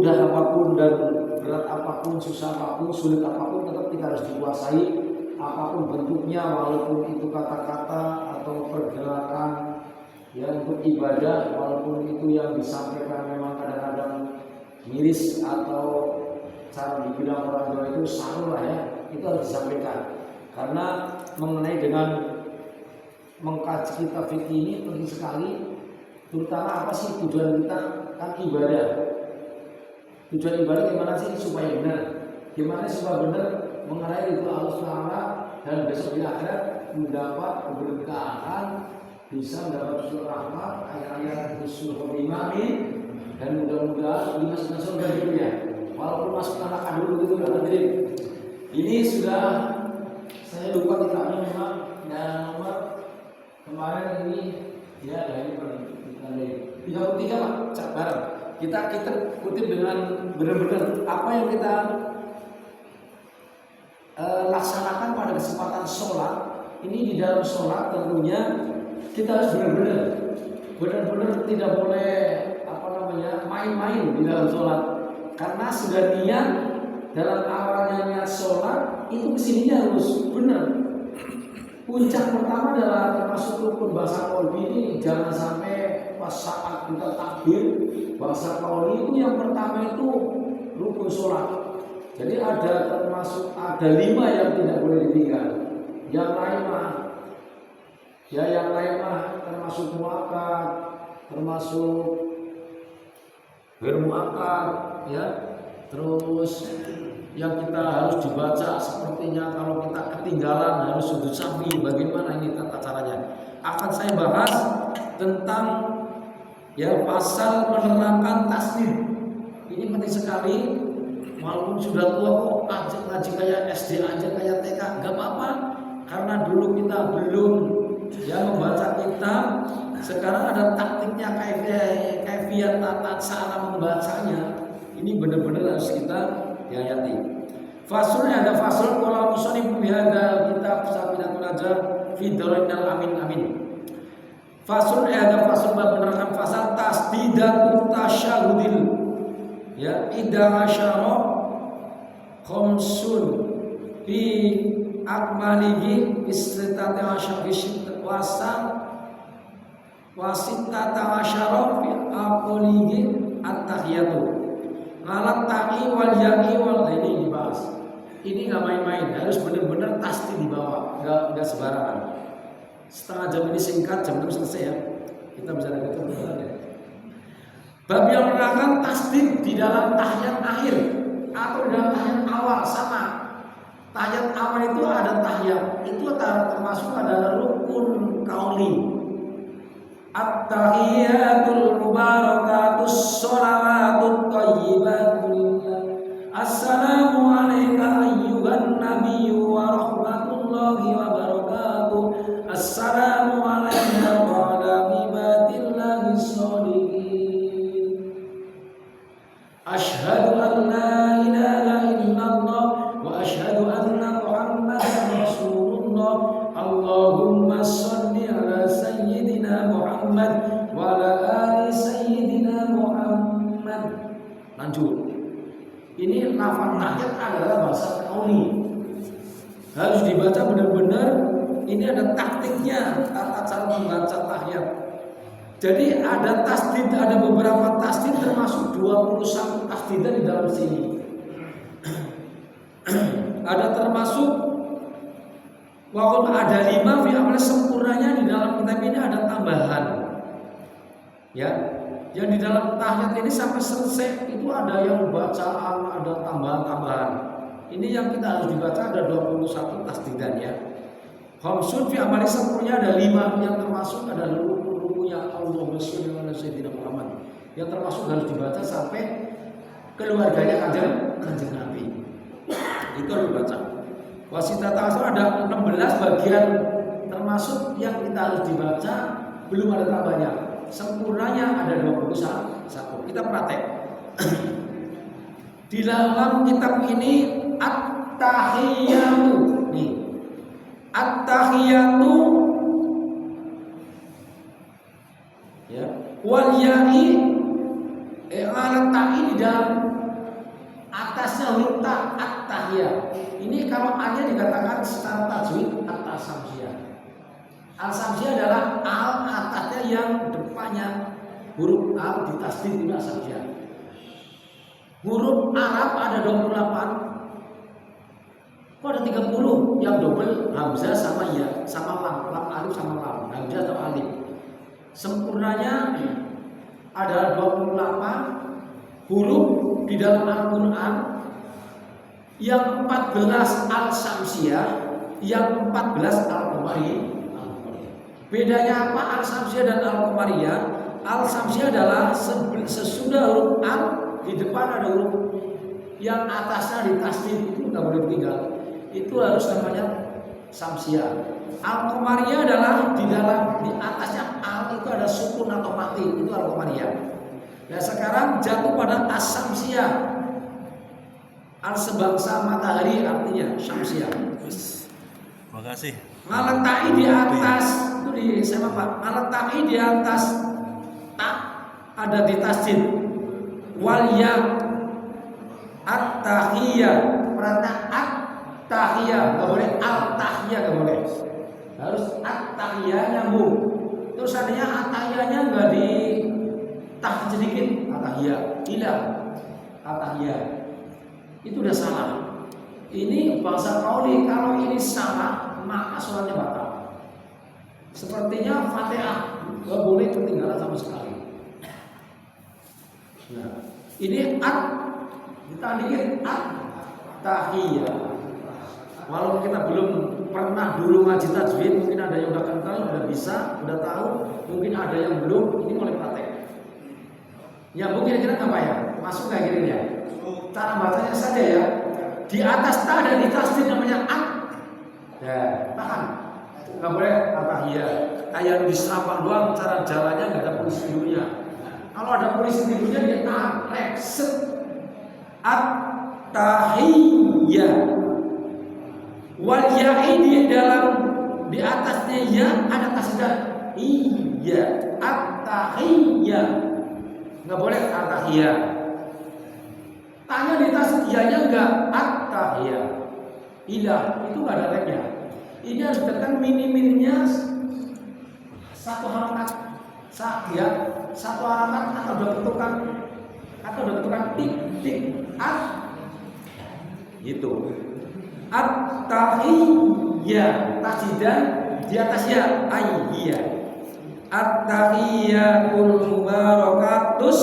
mudah apapun dan berat apapun, susah apapun, sulit apapun, tetap kita harus dikuasai apapun bentuknya, walaupun itu kata-kata atau pergerakan ya untuk ibadah, walaupun itu yang disampaikan memang kadang-kadang miris atau cara dibilang orang Jawa itu saru lah ya, itu harus disampaikan. Karena mengenai dengan mengkaji kitab fikih ini penting sekali, terutama apa sih tujuan kita, kan ibadah. Tujuan ibadah gimana sih supaya benar? Gimana supaya benar mengenai itu Allah SWT dan besok di akhirat mendapat keberkahan, bisa mendapat usul rahmat, ayat-ayat usul imamin, dan mudah-mudahan dimasukkan surga gitu ya. Walaupun masuk neraka dulu gitu kan. Jadi ini sudah saya lupa kitabnya memang dan nomor kemarin ini ya dari 33 Pak, cak bareng. Kita kutip dengan benar-benar apa yang kita laksanakan pada kesempatan sholat. Ini di dalam sholat tentunya kita harus benar-benar tidak boleh main-main di dalam sholat, karena sudah niat dalam awalnya niat sholat itu kesininya harus benar. Puncak pertama adalah termasuk rukun bahasa qauli ini, jangan sampai pas saat kita takbir bahasa qauli itu yang pertama itu rukun sholat. Jadi ada 5 yang tidak boleh ditinggal. Yang lain mah termasuk muakkad, termasuk bermuakkad ya. Terus yang kita harus dibaca sepertinya kalau kita ketinggalan harus sujud sahwi. Bagaimana ini tata caranya? Akan saya bahas tentang ya pasal menerangkan tasdid. Ini penting sekali. Walaupun sudah tua kok ngaji kayak SD aja kayak TK, nggak apa-apa. Karena dulu kita belum ya membaca kitab. Sekarang ada taktiknya, kaifiat tata cara membacanya. Ini benar-benar harus kita hayati. Fasulnya ada fasul kalau musonif bihada kitab Safinatul Ajar fi darainal amin. Fasulnya ada fasul menerangkan fasal tasdidatut tasyahudil ya idza asyara khamsun fi akmalihi istitati asyara wasitata asyara fi aqulihi at-tahiyatu ngalat ta'i wal ya'i wal ini dibahas. Ini nggak main-main, harus benar-benar tasdid di bawah, nggak sembarangan. Setengah jam ini singkat, jam 6 selesai ya. Kita bisa lihat itu. Bab yang menerangkan tasdid di dalam tahiyat akhir atau dalam tahiyat awal sama. Tahiyat awal itu ada tahiyat, itu termasuk adalah rukun qauli. At-tahiyatul mubarakatus sholawatut thayyibatun assalamu alayka ayyuhan nabiyyu wa rahmatullahi wa barakatuh assalamu alayna wa ala ibadillahi sholihin asyhadu an la ilaha illallah wa asyhadu anna muhammadan rasulullah Allahumma sholli ala sayyidina Muhammad wa ala ali sayyidina Muhammad. Lanjut. Ini lafaz tahiyat adalah bahasa qauli. Harus dibaca benar-benar. Ini ada taktiknya, tata cara membaca tahiyat. Jadi ada tasdid, ada beberapa tasdid termasuk 21 tasdid di dalam sini. Ada termasuk walaupun ada 5 fi amal sempurnanya di dalam kitab ini ada tambahan. Ya, yang di dalam tahiyat ini sampai selesai itu ada yang bacaan, ada tambahan-tambahan. Ini yang kita harus dibaca ada 21 tasdidan ya. Khamsun fi amali sempurnanya ada 5 yang termasuk ada rukunya Allahumma sholli ala sayyidina Muhammad. Yang termasuk harus dibaca sampai keluarganya kanjeng Nabi. Itu harus dibaca. Wasita ta'asur ada 16 bagian termasuk yang kita harus dibaca, belum ada tambahnya. Sempurnanya ada 21. Kita praktek. Di dalam kitab ini at-tahiyatu. Nih. At-tahiyatu ya. Wal ya'i alat ta'i di dalam atasnya huruf ta, at-tahiyah. Ini kalau A-nya dikatakan secara tajwid at-samsiyah. Al-samsiyah adalah al atasnya yang depannya huruf al ditasdid dengan samsiyah. Huruf Arab ada 28. Kok ada 30 yang double hamzah sama ya, sama lam alif sama lam, hamzah atau alif. Sempurnanya ada 28 huruf di dalam Al-Qur'an, yang 14 al-samsiyah, yang 14 al-qamariyah. Bedanya apa al-samsiyah dan al-qamariyah? Al-samsiyah adalah sesudah huruf al di depan ada huruf yang atasnya ditasdid, itu nggak boleh tinggal. Itu harus namanya samsiyah. Al-qamariyah adalah di atasnya al itu ada sukun atau mati, itu al-qamariyah. Nah sekarang jatuh pada as-samsiyah. Al sebangsa matahari artinya syamsiyah. Makasih. Meletakkan di atas itu di sama Pak. Meletakkan di atas tak ada di tasdid. Wal ya at-tahiyah. Perhatikan at-tahiyah, enggak boleh al-tahiyah, enggak boleh. Harus at-tahiyah nyambung. Terus adanya at-tahiyahnya enggak di tah sedikit, at-tahiyah. Tidak. At-tahiyah. Itu udah salah. Ini bahasa qauli, kalau ini salah maka sholatnya batal. Sepertinya Fatihah nggak boleh ketinggalan sama sekali. Nah, ini at ditandingin at-tahiyah. Walaupun kita belum pernah dulu ngaji tajwid, mungkin ada yang udah kenal, udah bisa, udah tahu, mungkin ada yang belum. Ini mulai praktek. Ya mungkin kira-kira apa ya? Masuk kayak gini ya. Cara bacanya saja ya. Di atas tak ada di tasdid namanya at. Ya, tahan. Enggak boleh at-tahiyah. Kayak diserapan doang, cara jalannya enggak ada polisi dulunya. Kalau ada polisi dulunya dia tahan, set. At-tahiyah. Wal ya'i di dalam di atasnya ya ada tasdid. Iya, at-tahiyah. Enggak boleh at-tahiyah. Tanya di tasdid iyanya enggak at-tahiyah. Ilah itu enggak ada leknya. Ini harus tekan minimalnya satu harakat. Ya, satu harakat atau dua ketukan tik at gitu. At-tahiyah tasdidan di atasnya ayyiyah. At-tahiyatul mubarakatus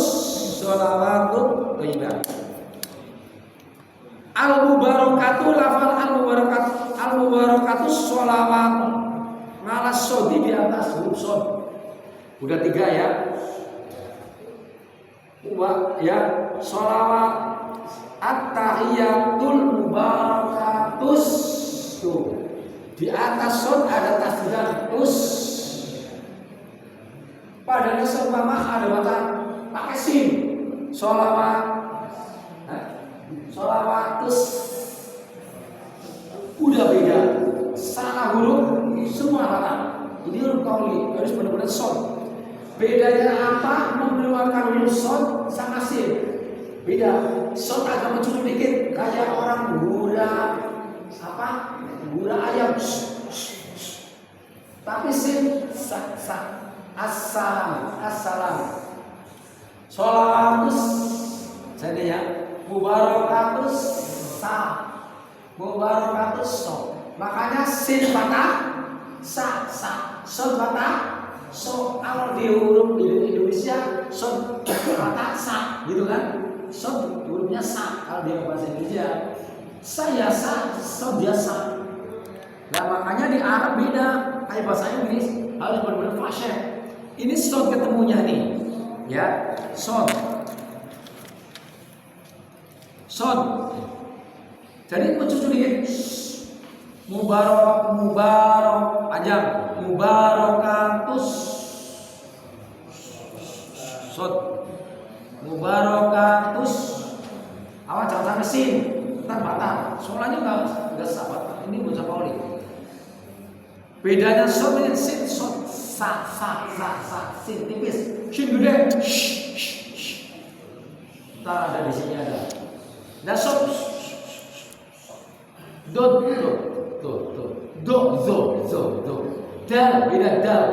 sholawatut thayyibah. Al-mubarakatu lafal al-mubarakatu sholawat malas sodi di atas huruf sod. Udah 3 ya. Ya, sholawat at-tahiyatul mubarakatus tuh. Di atas sod ada tasdidan us. Padahal seumpama ada bacaan pakai sin. Sholawat sholawatus udah beda, salah huruf semua kata. Ini huruf qauli harus benar-benar shod. Bedanya apa? Mengeluarkan huruf shod sama sin. Beda. Shod agak mencukup dikit, kayak orang gura ayam. Tapi sin assalam. Sholawatus jadi ya. Mubarakatus makanya sin patah sa son patah so. Kalau di huruf di Indonesia son patah sa gitu kan, son hurufnya sa. Kalau di bahasa Indonesia saya sa son biasa. Nah makanya di Arab beda, kayak bahasa Inggris harus benar-benar fasih. Ini son ketemunya nih ya, son. Jadi mencucu dikit. Mubarak panjang. Mubarakatus. Mubarakatus. Awas jangan sampai sin. Ntar batal. Soalnya enggak sahabat. Ini baca qauli. Bedanya sod dengan sin. Sod sa sin tipis. Sin gede. Tak ada di sini ada. Nah, sod. Do. Dal beda dal.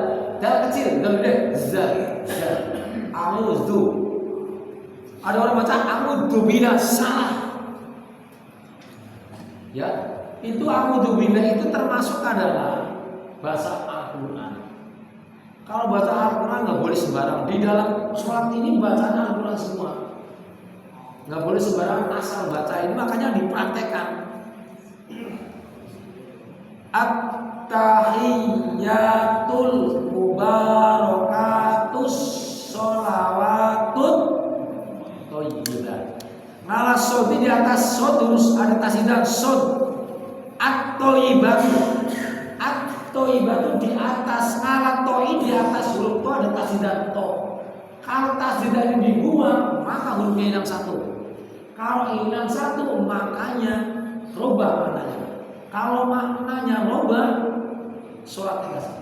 Dal kecil, dal gede. Za. Amudzu. Ada orang baca amudzu bila salah. Ya, itu amudzu bila itu termasuk adalah bahasa Al-Qur'an. Kalau baca Al-Quran nggak boleh sembarang. Di dalam sholat ini bacaan Al-Quran semua. Nggak boleh sembarang asal baca. Ini makanya dipraktekkan. At-tahiyyatul mubarakatus sholawatut thayyibat. Ngalas sod di atas sod terus ada tasdid sod. At-thayyibatu. Toibatu di atas ngalat toi di atas huruf to ada tasdid to. Kalau tasdid ini dibuang maka hurufnya hilang satu. Kalau hilang satu makanya robah maknanya. Kalau maknanya robah sholatnya kasih.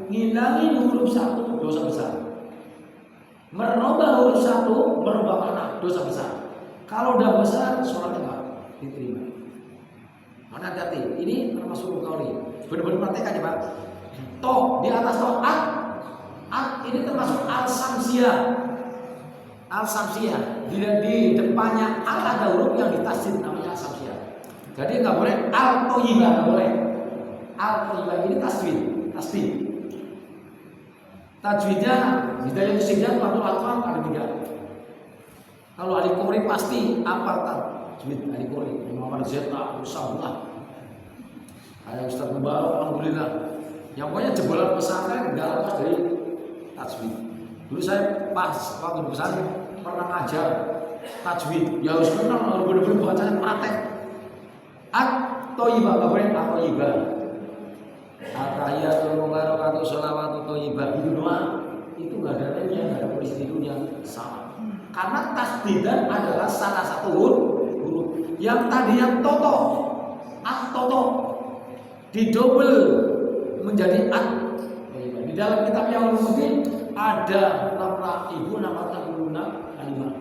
Ngilangin huruf satu dosa besar. Merubah huruf satu merubah makna dosa besar. Kalau udah besar sholatnya nggak diterima. Mana hati, ini termasuk kauli. Benar-benar praktek aja Pak. To di atas to at ini termasuk al-samsiyah. Al-samsiyah di depannya al ada huruf yang ditasdid namanya al-samsiyah. Jadi nggak boleh al-thayyibah, nggak boleh. Al-thayyibah ini tasdid. Tajwidnya hidayah musiknya waktu Al-Quran ada 3. Kalau alif qori pasti apa tajwid alif qori. Muhammad Zeta Usabullah. Ada Ustaz Mubarak alhamdulillah. Yang pokoknya jebolan pesantren enggak lepas dari tajwid. Dulu saya pas waktu di pesantren pernah ngajar tajwid. Ya harus kenal, harus benar-benar bacaan praktek. At-thayyibah, enggak boleh at-thayyibah. At-tahiyyatul mubarakatuh sholawatut thayyibah. Itu doang. Itu enggak ada lainnya, enggak ada polisi di dunia sama. Karena tasdidan adalah salah satu huruf. Yang tadi yang toto, at-toto didobel menjadi at. Di dalam kitab yang mungkin ada 6.665 kalimat.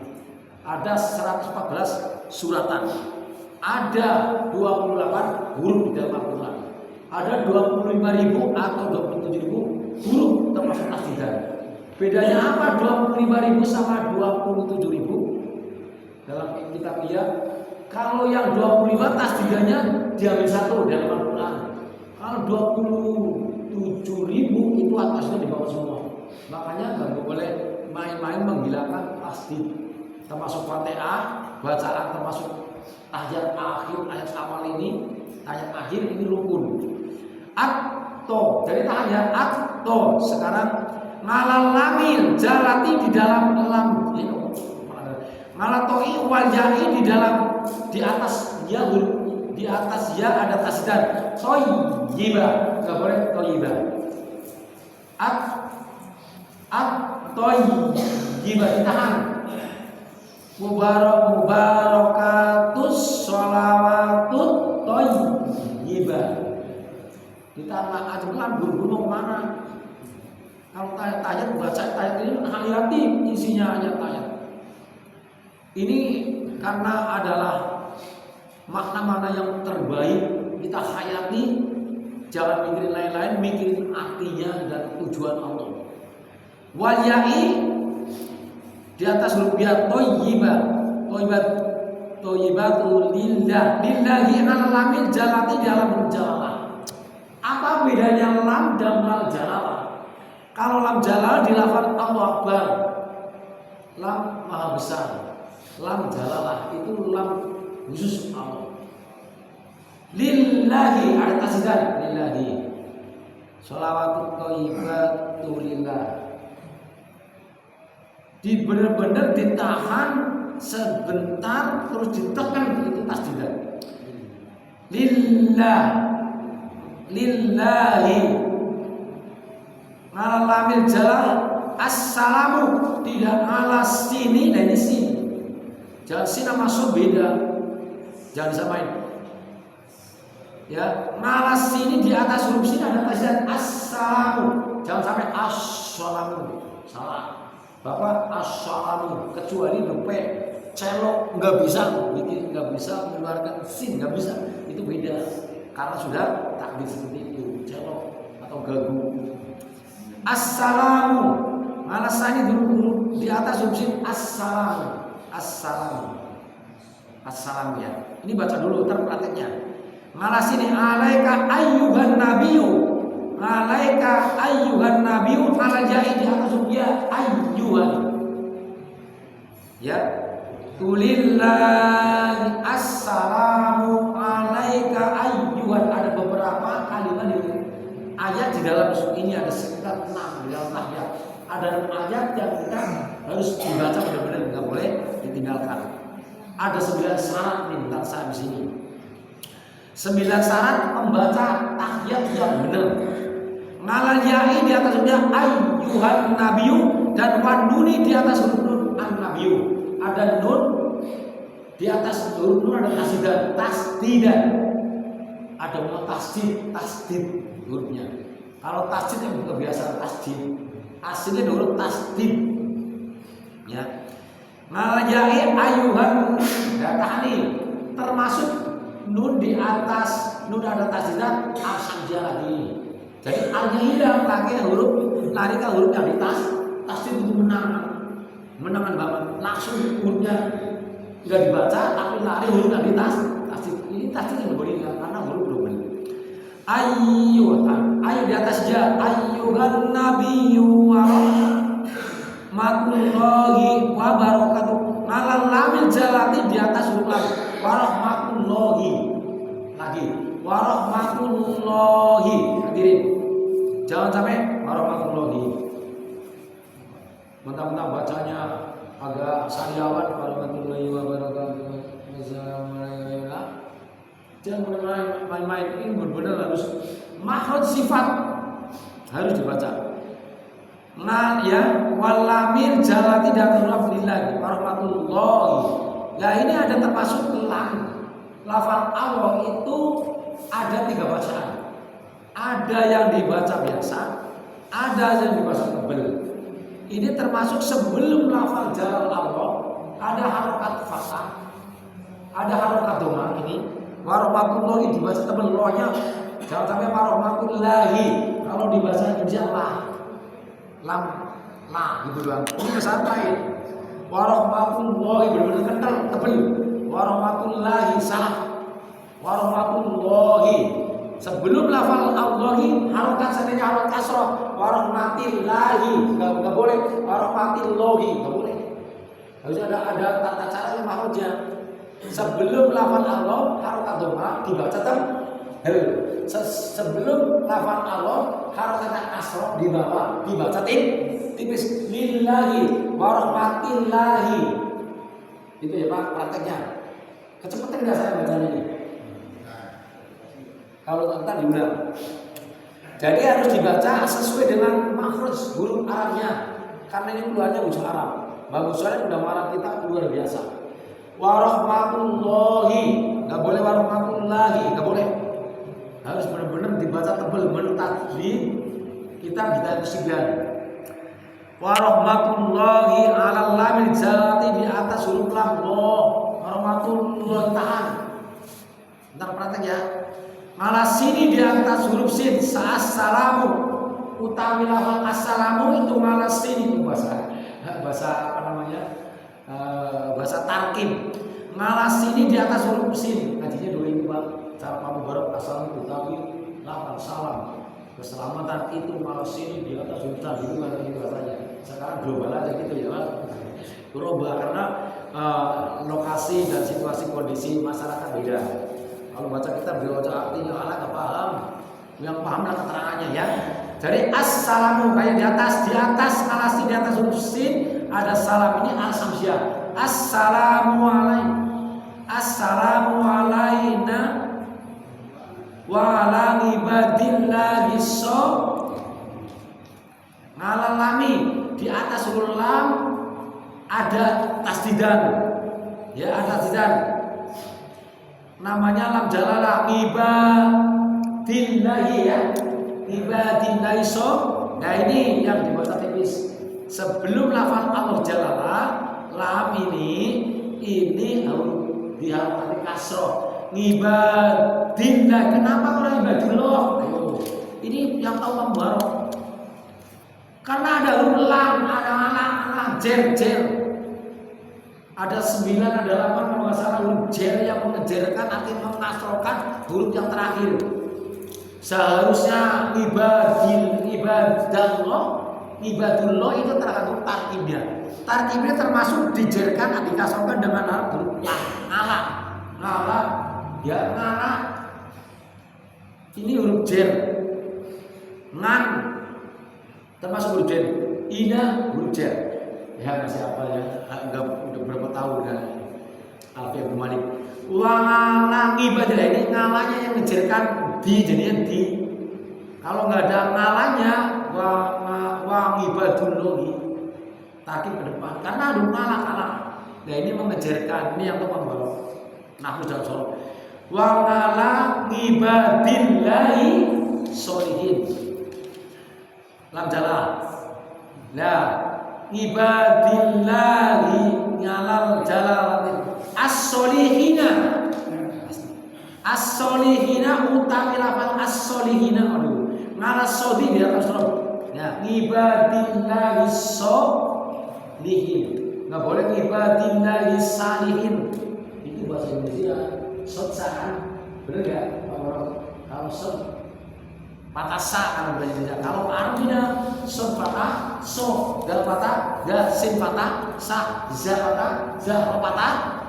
Ada 114 suratan. Ada 28 huruf di dalam Al-Quran. Ada 25.000 atau 27.000 huruf termasuk tasdidan. Bedanya apa 25.000 sama 27.000? Dalam kitab kalau yang 25 tasdidannya diambil satu dalam Al-Quran. Kalau 27.000 itu atasnya dibawa semua. Makanya nggak boleh main-main menghilangkan tasdid. Termasuk Fatihah, bacaan termasuk ayat akhir, ayat awal ini, ayat akhir ini rukun. Atto, dari ayat atto sekarang ngalal lamil jalati di dalam lam ngalatoi wal ya'i di dalam di atas ya di atas ya ada tasdid thayyibah enggak boleh thayyibah thayyibah ditahan mubarakatus sholawatut thayyibah ditahan aja gunung mana. Kalau tayat baca tayat ini hayati isinya ayat-ayat. Ini karena adalah makna-makna yang terbaik kita hayati, jangan mikirin lain-lain, mikirin artinya dan tujuan Allah. Walyai di atas huruf ya thayyibah, thayyibatu lillah, lillahi al-lamil jalati dalam jalalah. Apa bedanya lam dan lam jalalah? Kalau lam jalalah dilafalkan Allahu Akbar, lam maha besar. Lam jalalah itu lam khusus Allah. Lillahi ada tasdid lillahi. Sholawatut thayyibatu lillah. Benar-benar ditahan sebentar terus ditekan itu tasdid. Lillah. Lillahi. Ngalamil jalah assalamu tidak ngalas sini dan di sini. Jangan sini masuk beda. Jangan disamain. Ya, ngalas sini di atas huruf sini ada tasdid assalamu. Jangan sampai assalamu. Salah. Bapak assalamu, kecuali dope celok nggak bisa bikin, nggak bisa mengeluarkan sin, nggak bisa, itu beda karena sudah takdir seperti itu, celok atau gagu. Assalamu, malasani dulu di atas huruf sin, assalamu, assalamu, assalamu ya. Ini baca dulu ntar prakteknya. Malas ini alaika ayyuhan nabiyyu, alaika ayyuhan nabiyyu, ala jai di atas huruf ya ayyuhan. Ya, tulillahi assalamu alaika ayyuhan. Ada beberapa kalimat di ayat di dalam surat ini, ada sekitar 6 di dalam ayat. Ada 6 ayat yang kita harus dibaca benar-benar, nggak boleh ditinggalkan. Ada 9 syarat nih, ntar saya di sini. 9 syarat membaca tahiyat yang benar. Ngalal ya'i di atas hurufnya ayyuhan nabiyyu dan wanuni di atas huruf nun an nabiyyu. Ada nun di atas huruf nun, ada tasdidan. Ada mau tasdid hurufnya. Kalau tasdid yang kebiasaan tasdid, aslinya huruf tasdid. Ya. Ngalal ya'i ayyuhan datani termasuk nun di atas, nun ada tasdidan saja lagi. Jadi alnya hilang, lagi huruf lari ke huruf yang di tasdid itu menangan banget. Langsung hurufnya nggak dibaca, tapi lari huruf yang di tasdid. Ini tasdid yang boleh karena huruf belum boleh. Ayu di atas ja, ayyuhan nabiyyu wa rahmatullahi wa barakatuh. Ngalal lamil jalati di atas huruf lam. Warahmatullahi lagi, warahmatullahi hadirin, jangan sampai warahmatullahi mentang-mentang bacanya agak sariawan, warahmatullahi wabarakatuh, assalamualaikum. Jangan main-main, ini benar-benar harus makhraj sifat harus dibaca. Nah ya, walamir jalati dan alhamdulillah warahmatullahi. Nah ini ada termasuk lam. Lafal Allah itu ada 3 bacaan. Ada yang dibaca biasa, ada yang dibaca tebel. Ini termasuk sebelum lafal jalal Allah ada harokat fathah, ada harokat doma. Ini warahmatullahi dibaca tebel lonya, jangan sampai warahmatullahi. Kalau dibaca Indonesia lam gitu doang. Ini kesampaian. Warahmatullahi benar-benar kental tebel. Warahmatullahi salah. Warahmatullahi sebelum lafal Allahi harokat sebenarnya harokat kasroh. Warahmatillahi nggak boleh. Warahmatillahi nggak boleh. Harus ada tata cara yang makhrajnya. Sebelum lafal Allah harokat doma dibaca tebel. Sebelum lafal Allah harokat kasroh di bawah dibaca tipis. Lillahi warahmatillahi. Itu ya Pak prakteknya. Kecepatan nggak saya bacanya ini? Kalau ntar diulang. Jadi harus dibaca sesuai dengan makhraj huruf Arabnya. Karena ini keluarnya bahasa Arab. Bagusnya udah Arab kita luar biasa. Warahmatullahi, nggak boleh warahmatullahi, nggak boleh. Harus benar-benar dibaca tebel, mentakdir kita bisa kesegan. Warahmatullahi alal lamil jalati di atas huruf lam. Warahmatullahi tahan. Ntar praktek ya. Malah sini di atas huruf sin. Assalamu utawi lafal assalamu itu malah sini itu bahasa apa namanya? Bahasa tarkim. Malah sini di atas huruf sin. Ngajinya dua ini Pak. Cara kamu barok assalamu utawi lafal salam. Keselamatan itu malah sini di atas huruf sin itu kan ini bahasanya. Sekarang global aja gitu ya Pak. Berubah karena lokasi dan situasi kondisi masyarakat beda. Kalau baca kitab baca artinya ala nggak paham, yang pahamlah keterangannya ya. Jadi assalamu kayak di atas ngalasi di atas huruf sin ada salam ini al-samsiah. Assalamu alaina wa ala ibadillahi ngalalami di atas huruf lam ada tasdidan. Ya, ada tasdidan. Namanya lam jalalah ibadillahi ya. Ibadillahi Nah ini yang dibaca tipis. sebelum lafal Allah Jalla, lam ini harus diharapkan kasroh. Ngibadillah, kenapa orang ibadillah? Ini yang tahu Bang Barok. Karena ada huruf lam, ada anak jer. Ada 9, ada 8 kalau nggak salah huruf jer yang mengejerkan, artinya mengasrohkan huruf yang terakhir. Seharusnya ibadullah itu tergantung tarkibnya. Tarkibnya termasuk dijerkan, dikasrohkan dengan huruf yang ngalah. Ya ngalah. Ini huruf jer. Ngan termasuk huruf jer. Ina huruf jer. Ya masih apa ya? Udah berapa tahun kan? Alfiah bin Malik. Wa ngibadillah, ini ngalanya yang ngejerkan di, jadinya di. Kalau nggak ada ngalanya, wa ngibadullah takib ke depan. Karena ada ngalah. Nah ini mengejerkan, ini yang tukang balok. Nahwu dan sorok. Wa ngala ngibadillahi sholihin. Lam jalal. Nah, ibadillahi ngalal jalal as-solihina. As-solihina utawi lafal as-solihina. Ngalas sodi dia akan sorok. Ya, ibadillahi sholihin. Nggak boleh ibadillahi salihin. Itu bahasa Indonesia. Sotsaan, bener gak? Kalau sod patah sa kalau bahasa Indonesia. Kalau Arabnya sod patah, so dal patah, da sin patah, sa za patah, za patah,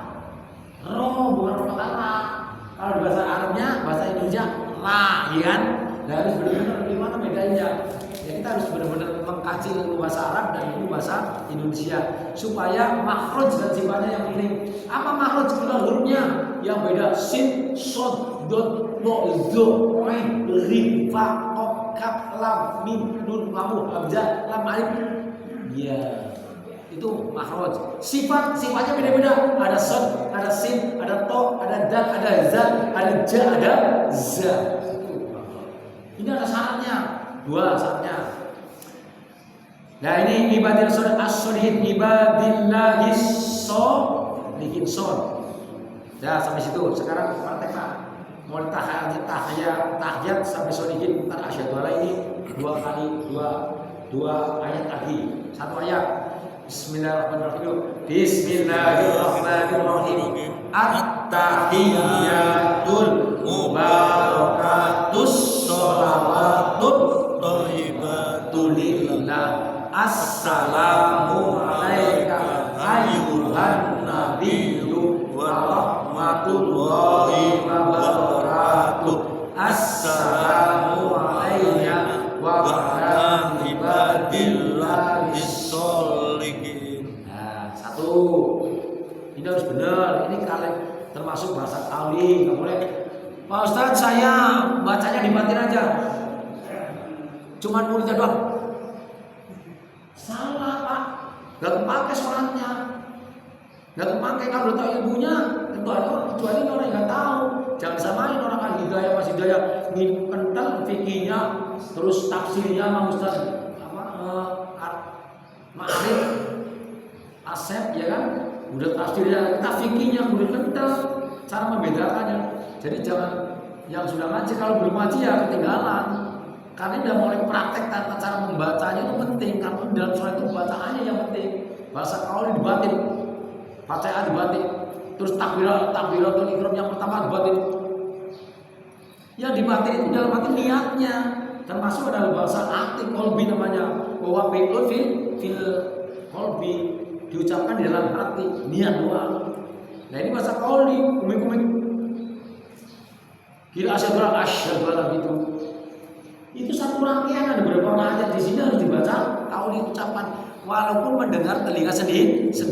ro bukan patah la. Kalau di bahasa Arabnya, bahasa Indonesia la, ya kan? Nah, harus benar-benar gimana bedanya. Ya kita harus benar-benar mengkaji ilmu bahasa Arab dan ilmu bahasa Indonesia supaya makhraj dan sifatnya yang penting. Apa makhraj keluar hurufnya? Yang beda sin, sod, dot, lo, do, ain, rim, fa, qaf, kaf, lam, mim, nun, wawu, hamzah, lam, alif. Ya, itu makhraj. Sifatnya beda-beda. Ada sod, ada sin, ada to, ada dal, ada za, ada ja, ada za. Ini ada syaratnya. 2 syaratnya. Nah ini ibadil sod as-solihin, ibadillahi sholihin son. Ya sampai situ. Sekarang praktekkan. Mulai tahiyat sampai sholihin. Ntar asyhadu alla ini 2 kali 2 ayat lagi. 1 ayat. Bismillahirrahmanirrahim. Bismillahirrahmanirrahim. At-tahiyyatul mubarakatus sholawatut thayyibatul lillah. Assalamu alaika ayyuhan nabiyyu wa rahmatullahi wa barakatuh. Assalamu alayna wa ala ibadillahi sholihin. Nah, 1. Ini harus benar. Ini kalian termasuk bahasa kauli, nggak boleh. Pak Ustadz, saya bacanya dibatin aja. Cuman muridnya doang. Salah Pak, nggak kepake sholatnya, nggak kepake kalau udah tahu ilmunya. Kecuali orang yang nggak tahu. Jangan samain orang ahli hidayah masih hidayah kental fikihnya, terus tafsirnya Mang Ustaz Ma'arif Asep ya kan, udah tafsirnya, kita fikihnya udah kental, cara membedakannya. Jadi jangan yang sudah ngaji kalau belum ngaji ya ketinggalan. Karena udah mulai praktek tata cara membacanya itu penting. Karena dalam surat itu bacaannya yang penting. Bahasa kauli dibatin, bacaan dibatin, terus takbiratul ihram yang pertama dibatin. Yang dibatin itu dalam arti niatnya, termasuk dalam bahasa aktif kolbi namanya. Bahwa fi'lun fil kolbi diucapkan di dalam hati, niat doang. Nah ini bahasa kauli, kumik. Kira asyhadu alla gitu. Itu satu rangkaian, ada beberapa ayat di sini harus dibaca kauli ucapan walaupun mendengar telinga sendiri.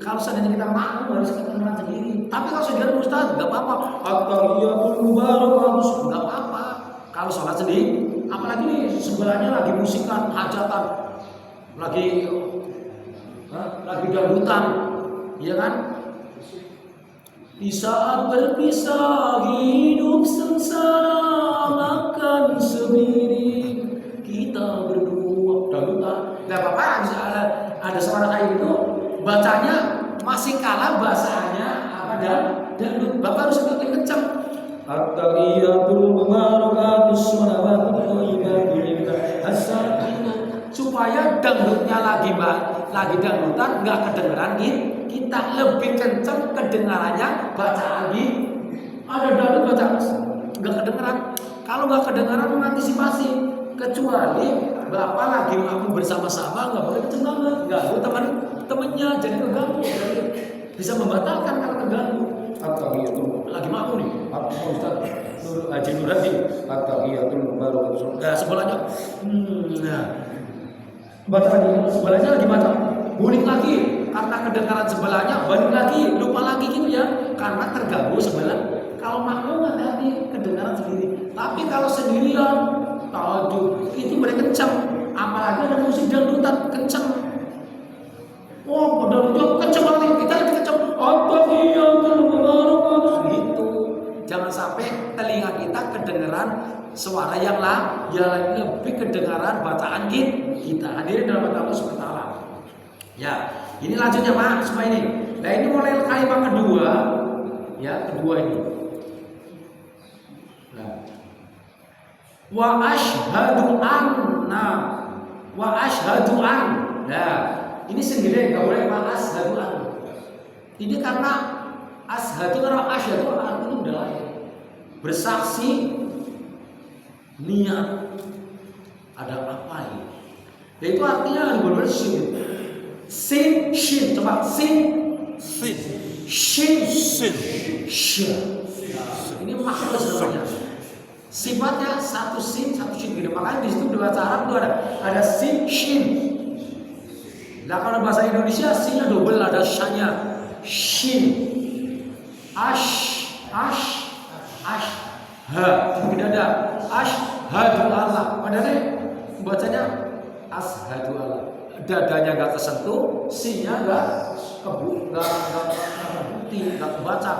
Kalau seandainya kita maklum harus kita dengar sendiri. Tapi kalau sendiri Ustaz enggak apa-apa. At-tahiyatul mubarakatuh enggak apa-apa. Kalau sholat sendiri, apalagi nih sebelahnya lagi musikan, hajatan, lagi dangdutan, iya kan? Di saat berpisah hidup sengsara makan sendiri kita berdua dangdutan. nggak apa-apa. Ada suara kayak gitu, bacanya masih kalah bahasanya apa dan bapak harus semakin kencang. At-tahiyatul mubarakatus shalawatul thayyibatul supaya dangdutnya lagi dangdutan nggak kedengeran kita lebih kencang kedengarannya bacaan ada dangdut baca nggak kedengeran. Kalau nggak kedengeran mengantisipasi, kecuali bapak lagi makmum bersama-sama nggak boleh kenceng banget, ganggu teman-temannya jadi keganggu, jadi bisa membatalkan kalau terganggu. At-tahiyatul lagi makmum nih, Ustaz Haji Nur Hadi, at-tahiyatul mubarakatus. Nah sebelahnya, nah baca lagi, sebelahnya lagi baca, balik lagi karena kedengaran sebelahnya, balik lagi, lupa lagi gitu ya, karena terganggu sebelah. Kalau makmum hati-hati kedengaran sendiri, tapi kalau sendirian, tahajud itu boleh kencang, apalagi ada musik dangdutan kencang. Oh, dangdut kencang banget, kita lebih kencang. Gitu. Jangan sampai telinga kita kedengaran suara yang lebih kedengaran bacaan kita. Hadirin dalam Allah Subhanahu wa taala. Ya, ini lanjutnya Pak, semua ini. Nah, ini mulai kalimat kedua. Ya, kedua ini. Nah. Wa asyhadu anna wa asyhadu an. Nah, ini sendiri enggak boleh Pak asyhadu an. Ini karena asyhadu karena asyhadu an itu udah lain. Bersaksi niat ada apa ini? Itu artinya benar-benar sin. Sin, shin, coba sin, Sin. shin, Sin. shin. Ini makhluk sebenarnya. Sifatnya satu sin, satu shin. Gitu. Makanya di situ bahasa Arab itu ada sin, shin. Nah kalau bahasa Indonesia sinnya double, ada shanya, shin, ash, ha, tidak ada ashhadu Allah. Padahal bacanya ashhadu Allah. Dadanya nggak kesentuh, sinnya nggak terbukti, nggak kebaca.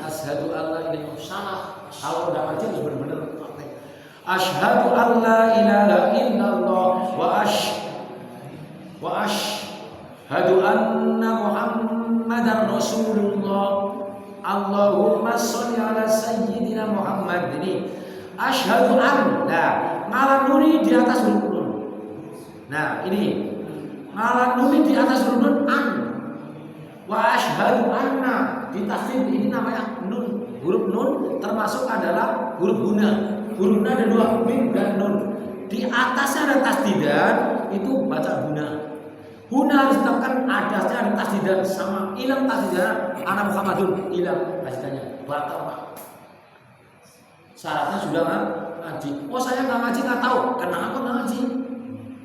Ashhadu Allah ini salah. Kalau udah ngaji harus benar-benar pakai. Ashhadu an la ilaha illallah wa ashhadu anna Muhammadar Rasulullah. Allahumma sholli ala sayyidina Muhammad. Ini asyhadu an. Nah, ngalan nuni di atas huruf nun. Nah, ini ngalan nuni di atas huruf nun an. Wa asyhadu anna di tasdid ini namanya nun. Huruf nun termasuk adalah huruf guna. Huruf guna ada dua, mim dan nun. Di atasnya ada tasdidan, itu baca guna. Guna harus tetapkan atasnya ada tasdidan sama ilang tasdidan. Anak Muhammadun hilang tasdidannya, batal Pak. Syaratnya sudah ngaji. Oh saya nggak ngaji nggak tahu. Kenapa nggak ngaji?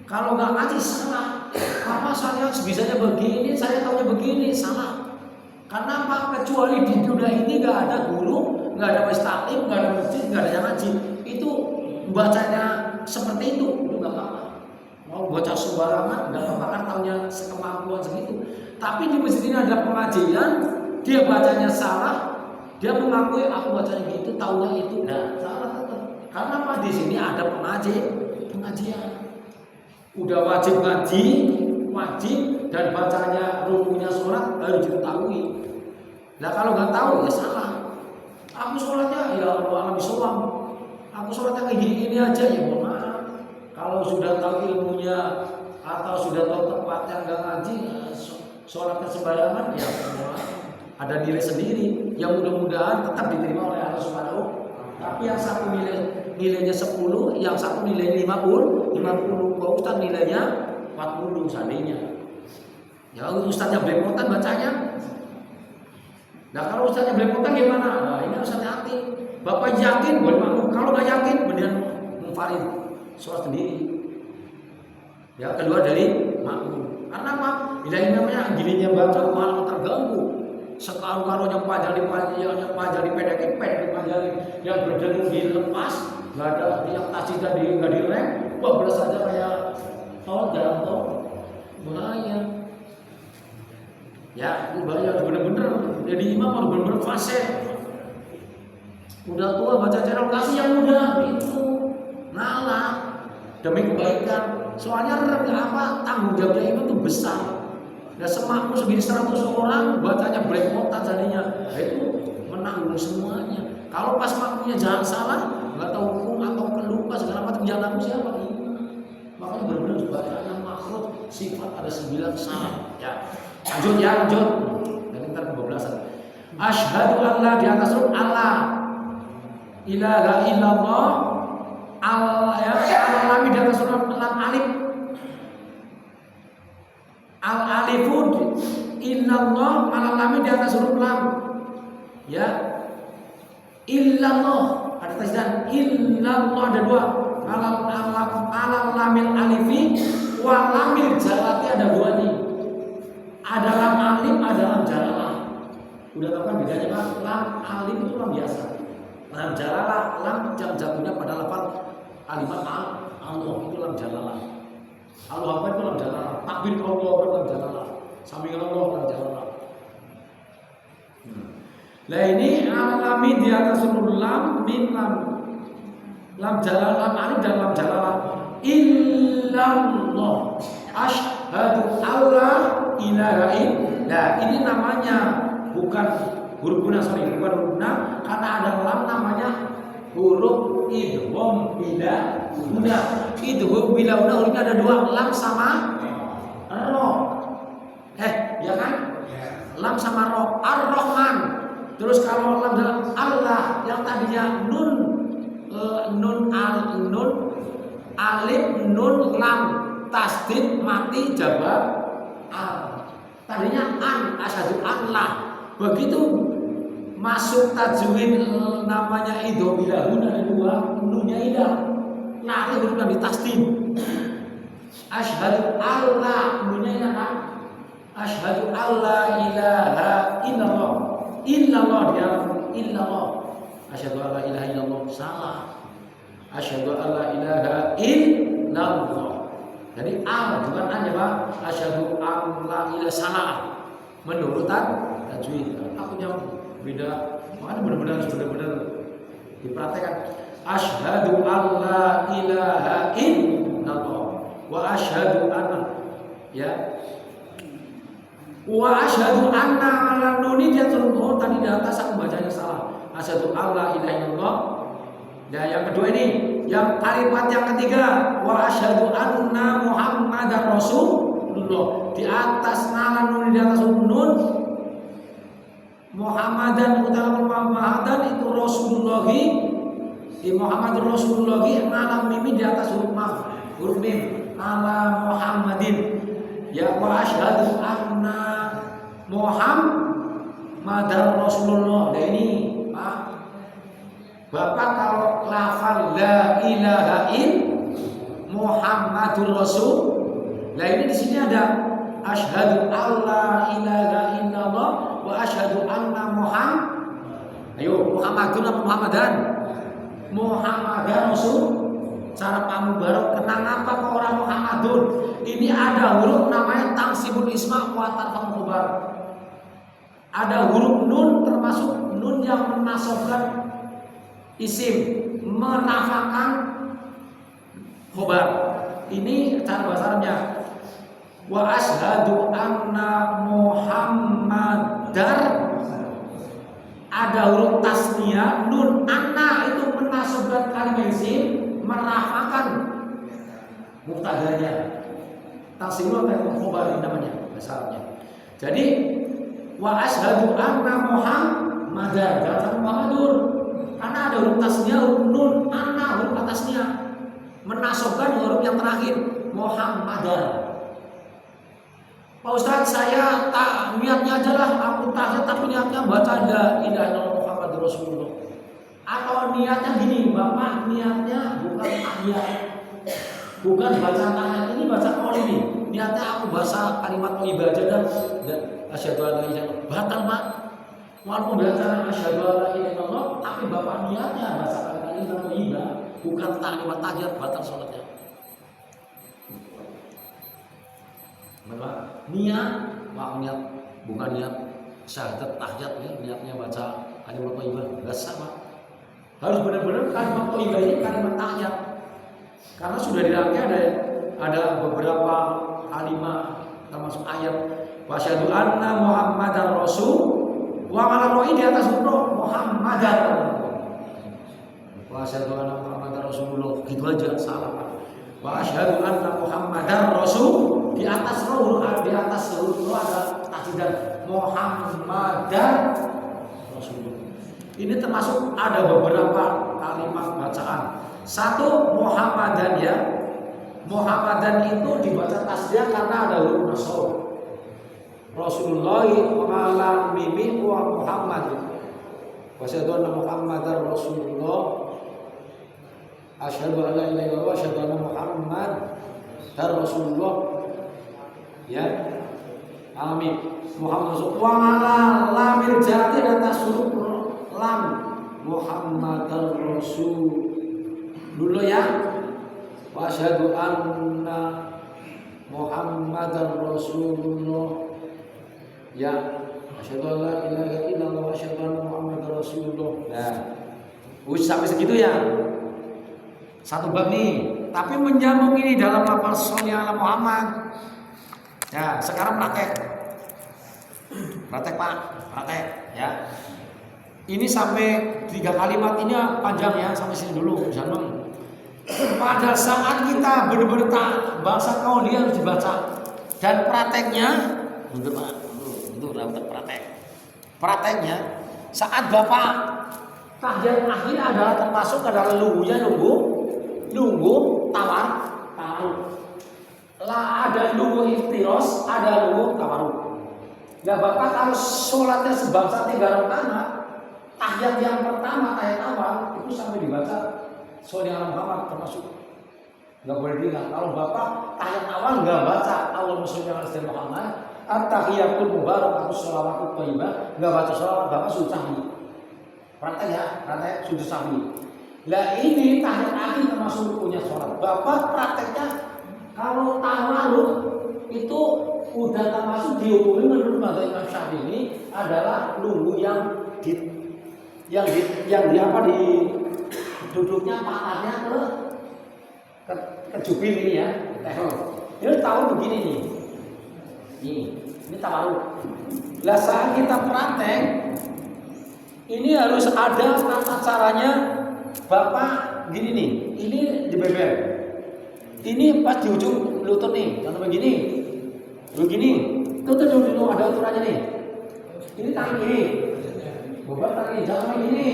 Kalau nggak ngaji salah. Apa saya sebisanya begini? Saya tahunya begini salah. Karena apa? Kecuali di dunia ini nggak ada guru, nggak ada masjid, nggak ada masjid, nggak ada yang ngaji. Itu bacanya seperti itu nggak apa-apa. Mau baca sembarangan nggak apa-apa kan tahunya sekemampuan segitu. Tapi di masjid ini ada pengajian, dia bacanya salah. Dia mengakui aku bacanya gitu, tahunya itu. Nah, salah tetap. Karena apa? Di sini ada pengajian. Udah wajib ngaji, wajib dan bacanya rukunya sholat harus diketahui. Nah kalau nggak tahu ya salah. Aku sholatnya ya Allah alam bisawab. Aku sholatnya kayak gini aja ya mohon maaf. Kalau sudah tahu ilmunya atau sudah tahu tempatnya nggak ngaji, sholatnya sembarangan ya mohon maaf. Ada nilai sendiri yang mudah-mudahan tetap diterima oleh Allah Subhanahu. Tapi yang satu nilainya 10, yang satu nilai 50. Kalau Ustaz nilainya 40 seandainya. Ya Ustaznya belepotan bacanya. Nah kalau Ustaznya belepotan gimana? Nah ini harus hati-hati. Bapak yakin boleh makmum. Kalau nggak yakin kemudian munfarid sholat sendiri. Ya kedua dari makmum. Karena apa? Bila ini namanya gilinya baca malah terganggu. Sekarang-karangnya panjang dipedekin, yang berdengung dilepas, nggak ada yang tasik tadi nggak direm, bablas saja kayak tol jalan tol, bahaya. Ya, bahaya bener-bener. Jadi imam harus bener-bener fase. Udah tua baca cerok kasih yang muda, itu ngalah. demi kebaikan. Soalnya tanggung jawabnya itu tuh besar. Ya semakmur segini 100 orang bacanya belepotan jadinya, nah, itu menanggung semuanya. Kalau pas makmumnya jalan salah, nggak tahu hukum atau pelupa segala macam, yang nanggung siapa? Makanya benar-benar bacanya makhluk sifat ada 9 salah. Ya, lanjut. Nanti ntar kebablasan. Asyhadu an la di atas huruf Allah ilaha illallah al-alami di atas huruf lam alif al-alifud illallah al-alami di atas huruf lam ya illallah ada tasdid illallah ada 2 al-lamil alifi wa lamil jalati ada 2 nih, ada lam alif ada lam jalalah. Udah tahu kan bedanya kan? Lam alif itu lam biasa, lam jalalah lam yang jatuhnya pada lafal kalimat Allah itu lam jalalah. Allah apa itu lam jalalah, takbir Allah itu lam jalalah, sami Allah lam jalalah. Nah ini alami di atas huruf lam mim lam jalalah lam alif dan lam jalalah. Illallah asyhadu alla ilaha illallah. Nah ini namanya bukan huruf guna, bukan huruf guna, karena ada lam namanya huruf idgham bila guna. Idgham bila guna hurufnya ada 2, lam sama ro. Ya kan? Lam sama ro. Ar-Rahman. Terus kalau lam dalam Allah yang tadinya nun alif nun lam tasdid mati jawab al. Tadinya an asyhadu Allah. Begitu masuk tajwid namanya idgham bila guna ada 2, nunnya idah. Nah, itu huruf yang ditasdid. Asyhadu alla nunnya idah kan? Asyhadu alla ilaha illallah. Illallah dia illallah. Asyhadu alla ilaha illallah salah. Asyhadu alla ilaha illallah. Jadi al bukan an ya Pak. Asyhadu alla ilaha salah. Menurut tajwid. Aku yang beda. Makanya benar-benar benar-benar diperhatikan. Asyhadu alla ilaha illallah wa asyhadu anna ya wa asyhadu anna ala nuni dia turun tadi di atas aku bacanya salah. Asyhadu alla ilaha illallah. Ya yang kedua ini, yang kalimat yang ketiga wa asyhadu anna muhammadar rasulullah. Di atas nala nun di atas nun Muhammadan utama Muhammadan itu Rasulullah di Muhammadur Rasulullah nala mim di atas huruf mim ala Muhammadin ya wa asyhadu anna Muhammadar Rasulullah. Nah ini Pak Bapak kalau lafal la ilaha illallah Muhammadur Rasul. Nah ini di sini ada asyhadu alla ilaha illallah wa asyhadu anna Muhammadun apa Muhammadan? Muhammadan Rasul. Cara kamu baru kenal apa ke orang Muhammadun? Ini ada huruf namanya tansibul isma wa tarfa'ul khabar. Ada huruf nun termasuk nun yang menasabkan isim, menafakan khobar. Ini cara bahasa Arabnya. Wa asyhadu anna Muhammadar. Ada huruf tasniyah, nun anna itu menasabkan kalimat isim, menafakan mubtadanya. Tasniyah atau khobar namanya bahasa Arabnya. Jadi wa asyhadu anna Muhammadar dan Muhammadur. Karena ada huruf tasniyah, huruf nun, anna huruf atasnya menasabkan huruf yang terakhir Muhammadan. Pak Ustadz, saya tak niatnya aja lah aku tahiyat tapi niatnya baca la ilaha illallah Muhammadur Rasulullah. Atau niatnya gini, Bapak niatnya bukan tahiyat, bukan baca tahiyat, ini baca qaul ini. Niatnya aku baca kalimat thayyibah aja dan asyhadu an la ilaha illallah. Batal, Pak. Walaupun baca asyhadu an la ilaha illallah, tapi Bapak niatnya baca kalimat thayyibah, bukan kalimat tahiyat, batal salatnya. Bapak niat, niat bukan niat syahadat tahiyat ya, niatnya baca kalimat thayyibah, enggak sama. Harus benar-benar kalimat thayyibah ini kalimat tahiyat. Karena sudah dirangkai ada beberapa kalimat termasuk ayat wasyhadu anna Muhammadar Rasul wa ala roi di atas huruf Muhammadar. Wasyhadu anna Muhammadar Rasulullah gitu aja salah Pak. Wasyhadu anna Muhammadar Rasul di atas huruf ada tasdid Muhammadar Rasulullah. Ini termasuk ada beberapa kalimat bacaan. Satu Muhammadan ya. Muhammadan itu dibaca tasdid karena ada huruf nasab. Rasulullah ala mimi wa Muhammad. Wasyhadu anna Muhammadar Rasulullah. Asyhadu an la ilaha illallah wa asyhadu anna Muhammadar Rasulullah. Ya. Amin. Muhammad Rasulullah wa ala lamil jati atas huruf lam Muhammadar Rasul. Dulu ya. Wa asyhadu anna Muhammadar Rasulullah. Ya, asyhadu an la ilaha illallah wa asyhadu anna Muhammadar Rasulullah. Nah, sampai segitu ya. Satu bab nih, tapi menyambung ini dalam lafal sholli ala Muhammad. Ya, sekarang praktek. Praktek Pak, praktek ya. Ini sampai 3 kalimat ini panjang ya, sampai sini dulu, jangan. Pada saat kita benar-benar bahasa kauli harus dibaca dan prakteknya, bentar Pak, bentar praktek. Prakteknya saat Bapak tahiyat akhir adalah termasuk adalah nunggu tawar. Lah ada nunggu iftiros, ada nunggu tawaruk. Nah Bapak kalau sholatnya sebangsa 3 rakaat, tahiyat yang pertama tahiyat awal itu sampai dibaca sholli ala Muhammad termasuk nggak boleh bilang. Kalau Bapak tahiyat awal nggak baca Allahumma sholli ala sayyidina Muhammad, at-tahiyatul mubarakatuh sholawatut thayyibah, nggak baca sholawat Bapak sudah sahwi. Praktek ya, praktek sudah sahwi. Lah ini tahiyat akhir termasuk rukunnya sholat. Bapak prakteknya kalau tawaruk itu udah termasuk dihukumi menurut mazhab Imam Syafi'i adalah nunggu yang di apa di duduknya patahnya ke jubin ini ya. Ini tahu begini nih. Ini tawaruk. Lah saat kita praktek ini harus ada tata caranya. Bapak gini nih, ini di beber. Ini pas di ujung lutut nih, contoh begini. Begini. Tuh dulu ada aturannya nih. Ini tangan kiri. Bapak tangan jangan begini.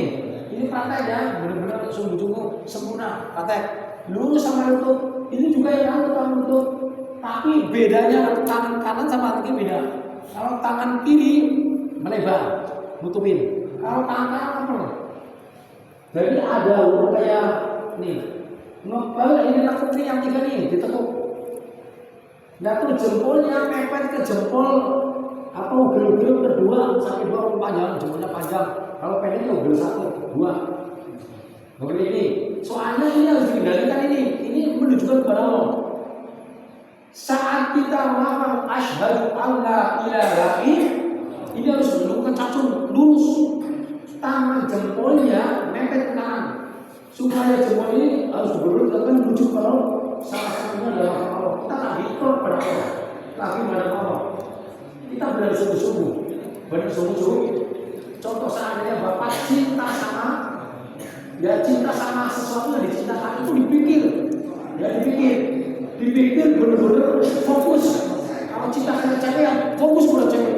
Ini praktek ya, benar-benar sungguh-sungguh sempurna praktek. Lurus sama lutut. Ini juga yang tangan lutut. Tapi bedanya tangan kanan sama tangan kiri beda. Kalau tangan kiri melebar, nutupin. Kalau tangan kanan apa? Jadi ada huruf kayak nih. Ngepel ini tekuk nih yang 3 nih, ditekuk. Nah tuh jempolnya mepet ke jempol apa ugel-ugel kedua sampai 2 panjang, jempolnya panjang. Kalau pendeknya ugel 1, 2. Begini ini. Soalnya ini harus dikendalikan ini. Ini menunjukkan kepada Allah. Saat kita melafal asyhadu alla ilaha illallah, ini harus menunjukkan cacung lurus. Tangan jempolnya mepet ke kanan. Supaya jempol ini harus berulang menuju ke Allah. Salah satunya adalah Allah. Kita tak diikut pada Allah, tapi pada Allah. Kita benar sungguh-sungguh, benar sungguh-sungguh. Contoh seandainya Bapak cinta sama sesuatu yang dicintakan itu dipikir, ya dipikir benar-benar fokus. Kalau cinta sama cewek ya fokus pada cewek.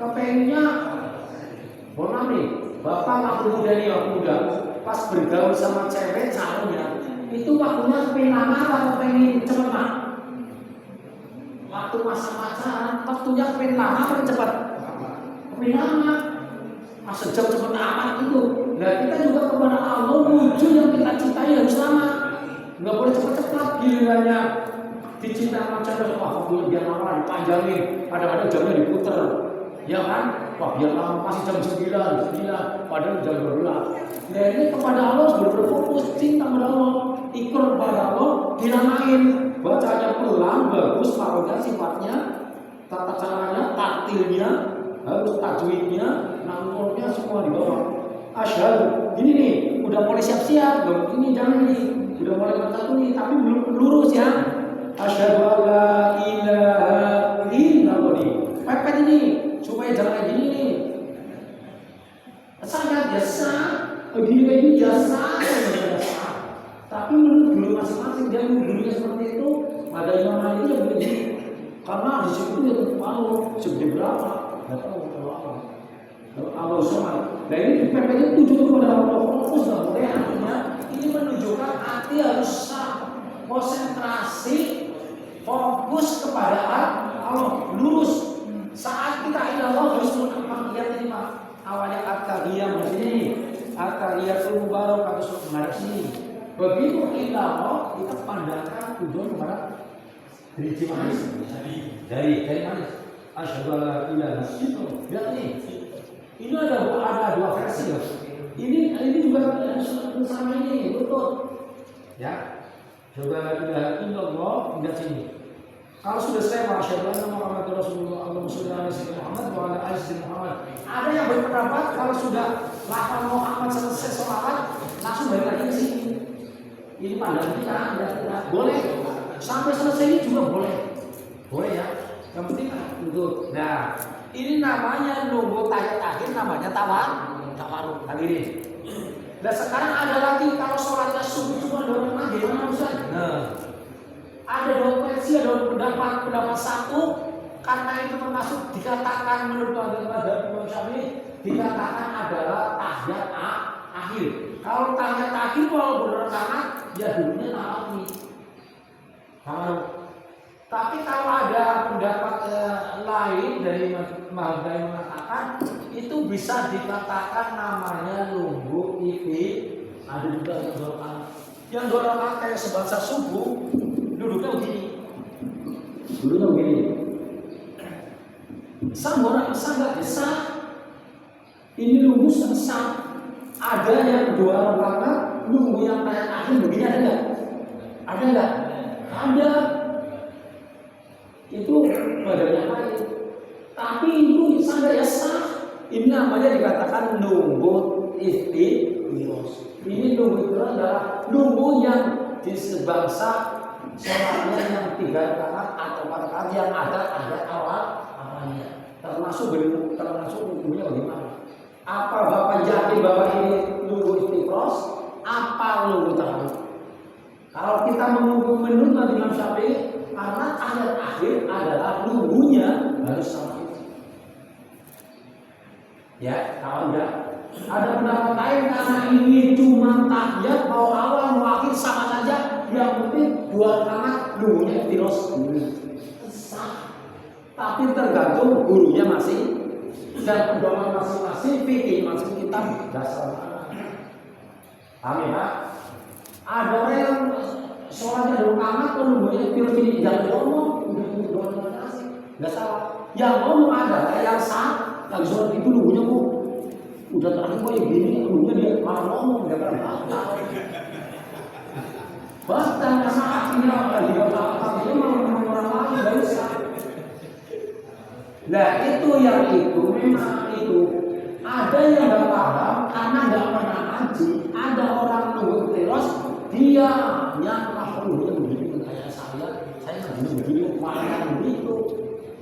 Kepengennya, mohon nih, Bapak waktu muda pas bergaul sama cewek calonnya itu waktunya pengen lama atau pengen cepet Pak? Waktu masa pacaran waktunya pengen lama atau cepet? Pengen lama. Mas sejam cepet amat itu. Nah kita juga kepada Allah wujud yang kita cintai harus lama. Nggak boleh cepet-cepet. Gilirannya dicinta sama cewek, wah waktunya biar lama dipanjangin. Kadang-kadang jamnya diputer. Ya kan? Wah biar lama pasti jam 9 padahal jam 12. Nah ini kepada Allah berfokus cinta kepada Allah, ikut kepada Allah, dinamain, bacanya pelan, bagus, parodia sifatnya, tata caranya, taktilnya, harus tajwidnya, nangkulnya semua di bawah. Asyhadu, ini nih, udah mulai siap-siap, ini jangan nih, udah mulai satu nih, tapi belum lurus ya. Asyhadu an la ilaha illallah. Pepet ini supaya jangan kayak gini nih. Saya biasa, begini biasa. Tapi menurut guru masing-masing dia gurunya seperti itu, ada Imam Malik yang begini. Karena di situ dia tahu seperti berapa, nggak tahu kalau apa. Allah Subhanahu. Nah ini PPT tujuh kepada Allah fokus dan mulai artinya ini menunjukkan hati harus konsentrasi, fokus kepada Allah, lurus. Saat kita Allah harus menempatkan ini Pak. Awalnya at-tahiyah begini, at-tahiyatul mubarakah harus menghadap sini. Begitu Allah kita pandangkan tujuan kepada dari manis, dari manis. Asyhadu an la ilaha illallah. Lihat nih. Ini ada dua versi loh. Ini juga sama ini lutut. Ya. Coba la ilaha illallah lihat sini. Kalau sudah saya masyaallah Muhammad Rasulullah Allahumma shalli ala sayyidina Muhammad wa ala ali sayyidina Muhammad. Ada yang berpendapat kalau sudah lafal Muhammad selesai selawat langsung balik lagi ke sini. Ini pandangan kita, ya, boleh. Sampai selesai ini juga boleh. Boleh ya. Yang penting lutut. Nah, ini namanya nunggu tayat akhir, namanya tawarruk. Hadirin. Dan sekarang ada lagi kalau sholatnya subuh cuma dua rakaat gimana Ustaz? Nah, ada dua versi, ada pendapat satu karena itu termasuk dikatakan menurut Imam Syafi'i dikatakan adalah tahiyat akhir. Kalau tahiyat akhir kalau berrakaat ya dulunya tawarruk. Tapi kalau ada pendapat lain dari Mahfud yang mengatakan itu bisa dikatakan namanya nunggu ada juga yang doa. Yang doa kayak sebangsa subuh duduknya begini. Duduknya begini. Sangat besar. Ini nunggu sesat. Ada yang dua rakaat nunggu yang kayak akhir begini ada nggak? Ada nggak? Ada. Itu badannya lain. Tapi itu sangat sah. Ini namanya dikatakan nunggu ikhtiros. Ini nunggu itu adalah nunggu yang di sebangsa sholatnya yang 3 rakaat atau 4 rakaat yang ada awalnya. Termasuk nunggunya bagaimana? Apa Bapak yakin Bapak ini nunggu ikhtiros? Apa nunggu tawarruk? Kalau kita menunggu menurut Imam Syafi'i karena ayat akhir adalah nunggunya harus sama itu. Ya, kalau enggak ada pendapat lain karena ini cuma tahiyat mau awal mau akhir sama saja. Yang penting 2 rakaat nunggunya terus. Tapi tergantung gurunya masing dan pedoman masing-masing fikih masing kita dasar. Paham ya, Pak? Ada orang yang sholatnya 2 rakaat nunggunya terus ini jangan ngomong udah nggak salah. Yang ngomong adalah yang sah. Lagi sholat itu nunggunya kok udah terakhir kok yang gini nunggunya dia malah ngomong nggak pernah bahkan karena akhirnya lagi dia malah ngomong orang lain dari sah. Nah itu yang itu memang itu ada yang nggak paham karena nggak pernah ngaji. Ada orang nunggu terus dia nyangka nunggunya begini kayak saya nggak begini malah begitu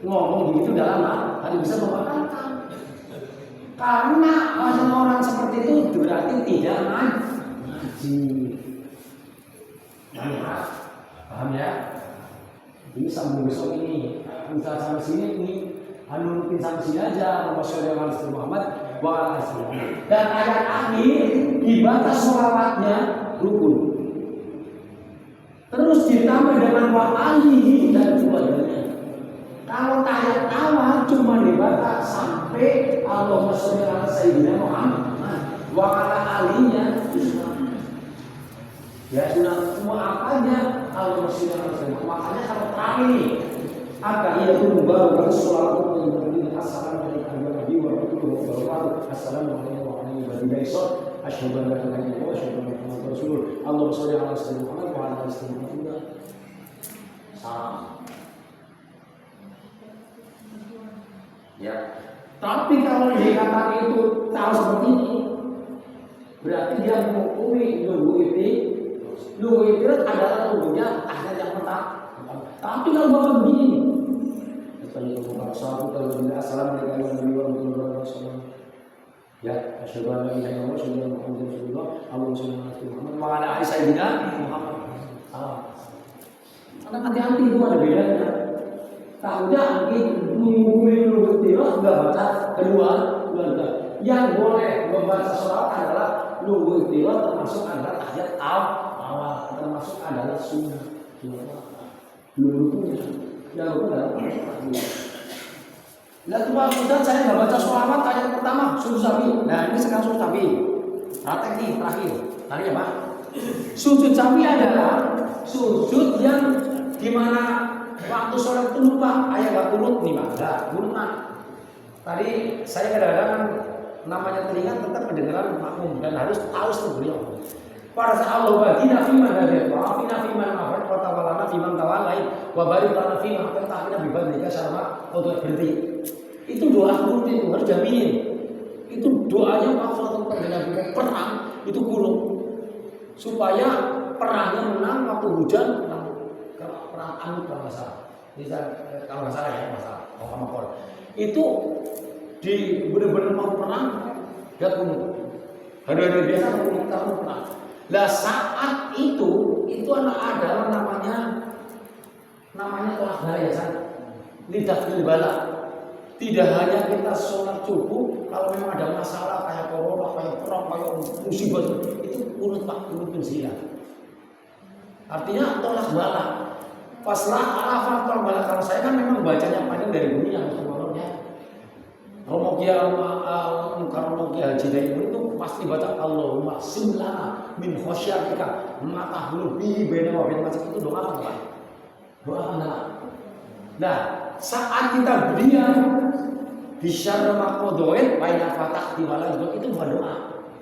ngomong begitu dalam hal bisa membatalkan. Karena orang seperti itu berarti tidak ngaji. Paham ya? Ini sambung besok ini. Bisa sampai sini ini mungkin sampai sini aja. Rasulullah Muhammad wa alihi. Dan ayat akhir dibatas sholawatnya rukun. Terus ditambah dengan wa alihi dan keluarganya. Kalau tahiyat awal cuma dibatas sampai Allahumma sholli ala sayyidina Muhammad wa ala alinya. Ya sudah semua apanya Allahumma sholli ala sayyidina. Makanya kalau terakhir nih at-tahiyatul mubarakatuh sholawatun lillahi assalamualaikum warahmatullahi wabarakatuh. Assalamualaikum warahmatullahi wabarakatuh. Asyhadu an la ilaha illallah wa asyhadu anna Muhammadar Rasulullah. Allahumma sholli ala sayyidina Muhammad wa ala ali sayyidina Muhammad. Salam. Ya. Tapi kalau dikatakan itu tahu seperti ini, berarti dia menghukumi nunggu itu Lugu iktirat adalah lugunya tahiyat yang pertama. Tapi kalau bapak begini, Assalamualaikum warahmatullahi wabarakatuh. Ya, asyhadu an la ilaha illallah wa asyhadu anna muhammadar rasulullah. Allahumma shalli ala Muhammad wa ala ali sayyidina Muhammad. Salam. Karena hati-hati itu ada bedanya. Tahunya mengumumi lugu iktirat sudah baca kedua. Yang boleh membaca sholat adalah lugu iktirat termasuk adalah tahiyat awal, termasuk adalah sunnah. Lugunya, yang lugu adalah nah cuma kemudian saya nggak baca sholawat ayat pertama sujud sapi. Nah ini sekarang sujud sapi. Praktek nih terakhir. Tadi ya Pak. Sujud sapi adalah sujud yang dimana waktu sholat itu lupa ayat nggak kunut nih Pak. Nggak kunut Pak. Tadi saya kadang-kadang namanya telinga tetap kedengaran makmum dan harus tahu seluruh beliau. Para Allah bagi nafiman dari Allah, nafiman apa? Kota walana fiman tawalai, wabari lana fiman apa? Tapi nabi bandingkan sama untuk berhenti. Itu doa kunut itu harus jaminin. Itu doanya waktu terjadi perang itu kunut supaya perangnya menang waktu hujan. Perang Anut kalau nggak salah. Kalau nggak salah ya masalah. Kalau itu di benar-benar mau perang dia kunut. Hari-hari biasa kalau perang. Lah saat itu adalah namanya tolak bala ya san. Lidah bala. Tidak hanya kita sholat subuh, kalau memang ada masalah kayak corona, kayak perang, kayak musibah itu kunut Pak, kunut pensilan. Artinya tolak bala. Paslah arafah tolak bala. Kalau saya kan memang bacanya panjang dari dunia sebenarnya. Romogia haji itu pasti baca Allahumma simlana min khosyatika matahlu bihi baina wa baina itu doa apa? Doa apa? Nah, saat kita berdiam di syarra maqdoin baina fatah di malam itu bukan doa.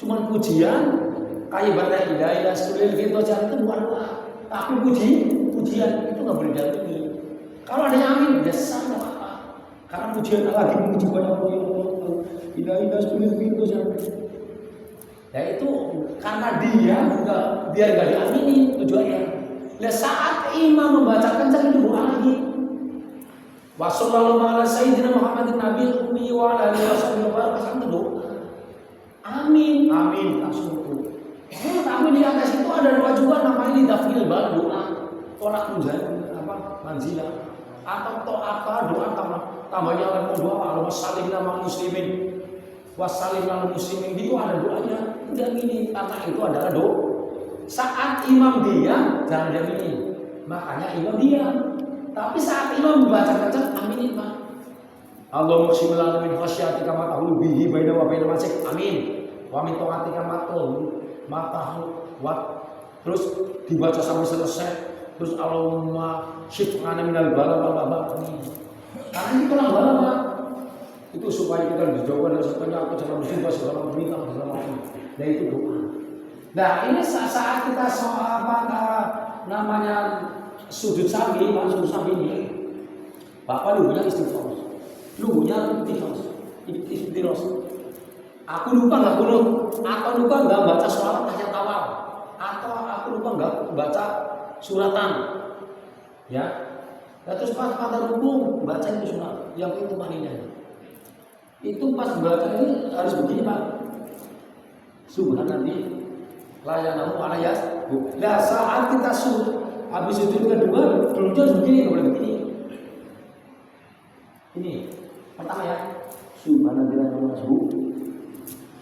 Cuma pujian kayak bala hidayah sulil gitu itu bukan doa. Tapi pujian itu enggak boleh diamini. Kalau ada yang amin, biasa enggak apa-apa. Karena pujian lagi memuji banyak orang hidayah sulil gitu ya itu karena dia biar gak diamini tujuannya. Nah saat imam membacakan jangan doa lagi. Wassallallahu ala sayyidina Muhammadin nabiyil ummi wa ala alihi wasallam itu doa. Amin, amin langsung itu. Tapi di atas itu ada doa juga namanya lidafil bal doa. Tolak manzilah atau doa tambahnya orang doa Allahumma shalli ala muslimin wassalim ala muslimin itu ada doanya. Dan ini karena itu adalah doa. Saat imam diam jangan diamini. Makanya imam diam. Tapi saat imam membaca aminin Pak. Allahumma qsim lana min khasyatika ma tahulu bihi baina wa baina masik. Amin. Wa min taatika ma tahulu wa terus dibaca sampai selesai. Terus Allahumma syif'ana minal bala wal wabah. Karena itu lah bala Pak. Itu supaya kita dijauhkan dari penyakit segala musibah segala berita segala macam. Nah itu doa. Nah ini saat kita namanya sujud sapi, sujud sapi ini, Bapak lugunya istighfar, lugunya istighfar. Aku lupa nggak kunut, atau lupa nggak baca sholawat tahiyat awal, atau aku lupa nggak baca suratan, ya. Nah, terus pas pada rukuk baca itu surat, yang itu maninya. Itu pas baca ini harus begini Pak. Subhanallah layanahu alayas. Nah saat kita habis sujud kedua duduknya begini, nggak boleh begini. Ini pertama ya. Subhanallah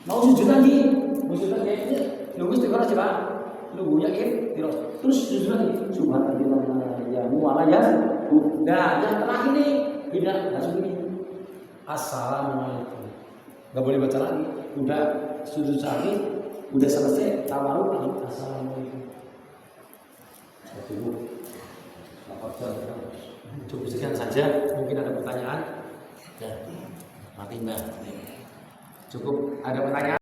mau sujud lagi, ini lugu istiqoroh sih Pak. Lugu yakin terus sujud lagi. Subhanallah ya alayas. Nah yang terakhir ini beda langsung begini. Assalamualaikum. Nggak boleh baca lagi. Udah sujud sapi, udah selesai tawaruk. Assalamualaikum. Cukup sekian saja. Mungkin ada pertanyaan. Ya, mati Mbak. Cukup ada pertanyaan.